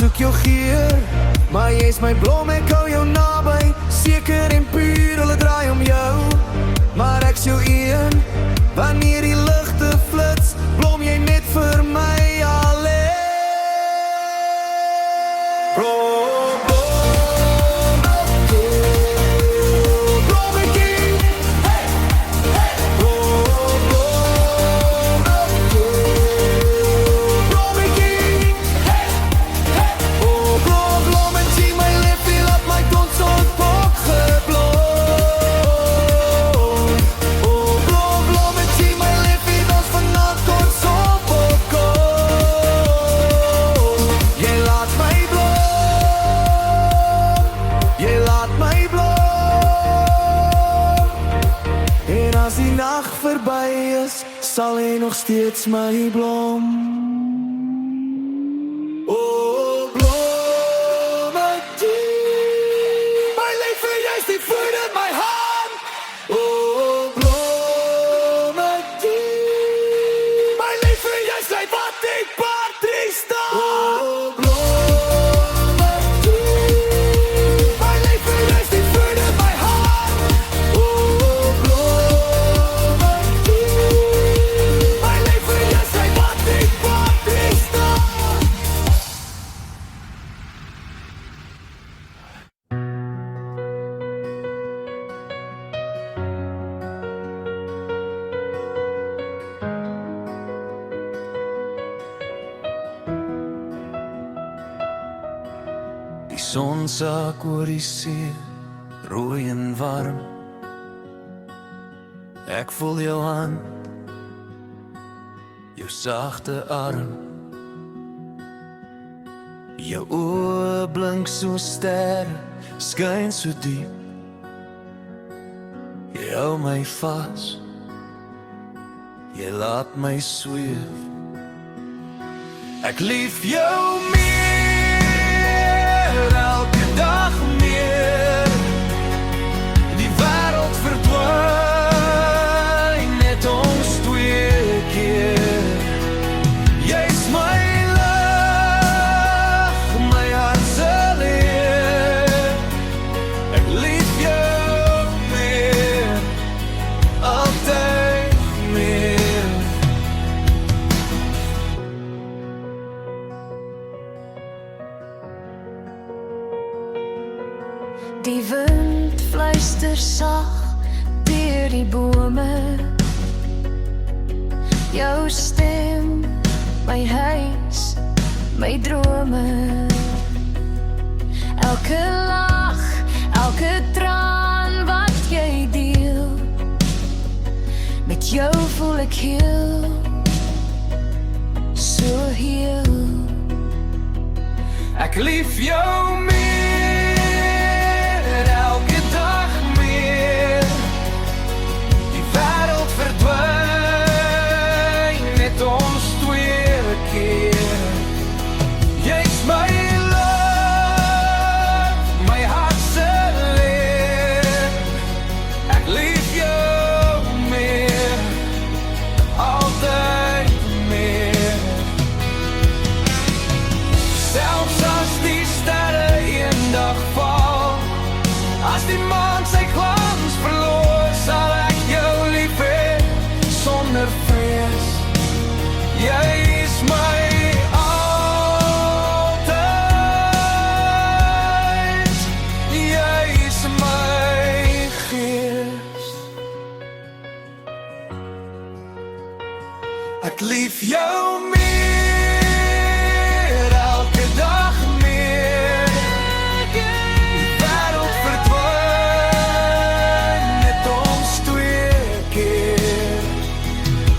soek jou geur, maar jy is my blom, ek hou jou naby, seker en puur, hulle draai om jou, maar ek is jou een, wanneer die ligte flits, blom jy net vir my alleen. Sal hy nog steeds my blom. O blommetjie, my leven, jy is die vuur in my hand. O blommetjie, my leven, jy is my wat ek patrie staan. O blommetjie, my leven, jy is die vuur in my hand. O die son sak oor die see, rooi en warm. Ek voel jou hand, jou sagte arm. Jou oë blink so sterre, skyn so diep. Jy hou my vas, jy laat my sweef. Ek lief jou meer, elke dag meer. Die wêreld verdwyn net ons twee keer. Jy's my lig, my hart se leer. Ek lief jou meer, altyd meer. Die wind fluister sag deur die bome. Jou stem, my huis, my drome. Elke lach, elke traan wat jy deel. Met jou voel ek heel, so heel. Ek lief jou meer, elke dag meer. Die wêreld verdwyn net ons twee keer. Jy's my lig, my hart se leer. Ek lief jou meer, altyd meer. Selfs as die sterre eendag val, as die maan sy glans verloor, sal ek jou lief hê sonder vrees. Jy is my altyd, jy is my gees. Ek lief jou meer, elke dag meer. Die wêreld verdwyn net ons twee keer.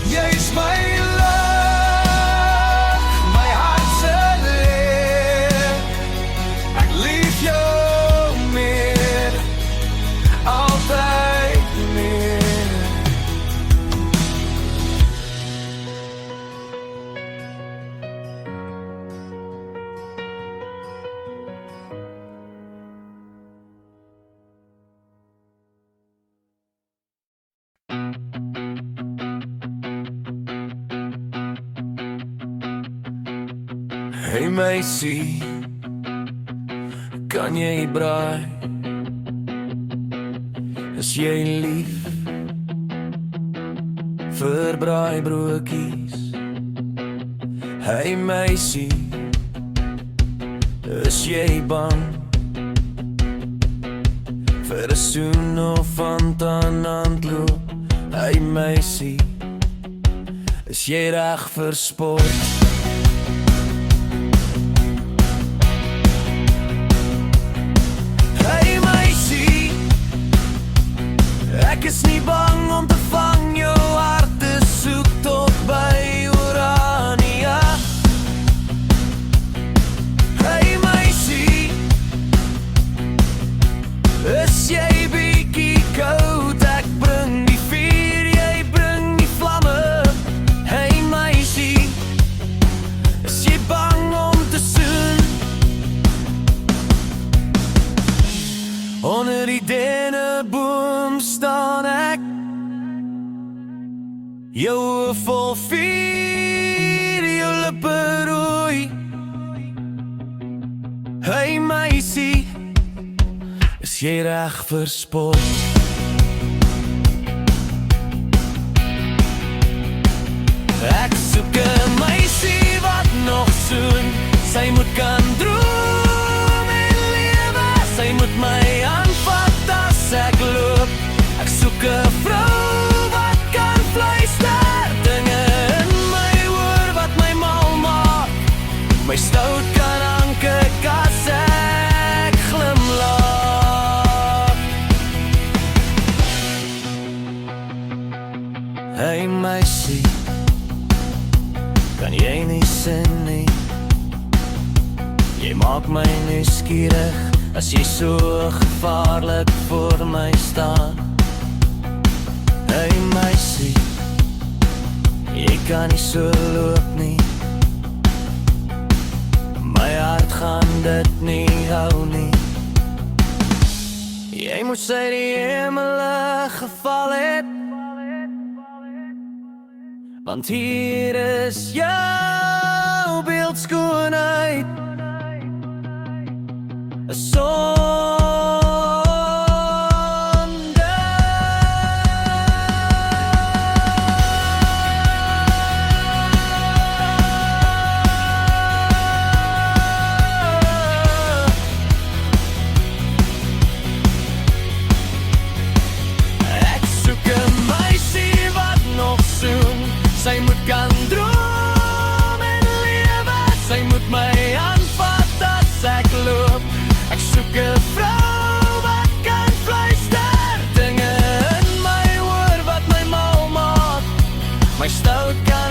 Jy's my lig, my hart se leer. Ek lief jou meer, altyd meer. Hey meisie, kan jy braai? Is jy lief vir braaibroodjies? Hey meisie, is jy bang vir 'n soen of hand aan hand loop? Hey meisie, is jy reg vir sport? Hey meisie, ek is nie bang om te vang jou hart te soek tot by Urania. Hey meisie, is jy bietjie koud? Ek bring die vuur, jy bring die vlamme. Hey meisie, is jy bang om te soen? Onder die denneboom staan ek, jou oë vol vuur, jou lippe rooi. Hey meisie, is jy reg vir sport? Ek soek 'n meisie wat nog soen. Sy moet kan droom en lewe. Sy moet my aanvat as ek loop. Ek soek 'n vrou wat kan fluister dinge in my oor wat my mal maak. My stout kan aankyk as ek glimlag. Hey meisie, kan jy nie sien nie? Jy maak my nuuskierig as jy so gevaarlik voor my staan. Hey meisie, jy kan nie so loop nie. My hart gaan dit nie hou nie. Jy moet sy die hemele geval het, want hier is jou beeldskoonheid, 'n sonde. Ek soek 'n meisie wat nog soen. Sy moet kan droom en lewe. Sy moet my aanvat as ek loop. Ek soek 'n vrou wat kan fluister dinge in my oor wat my mal maak. My stout kan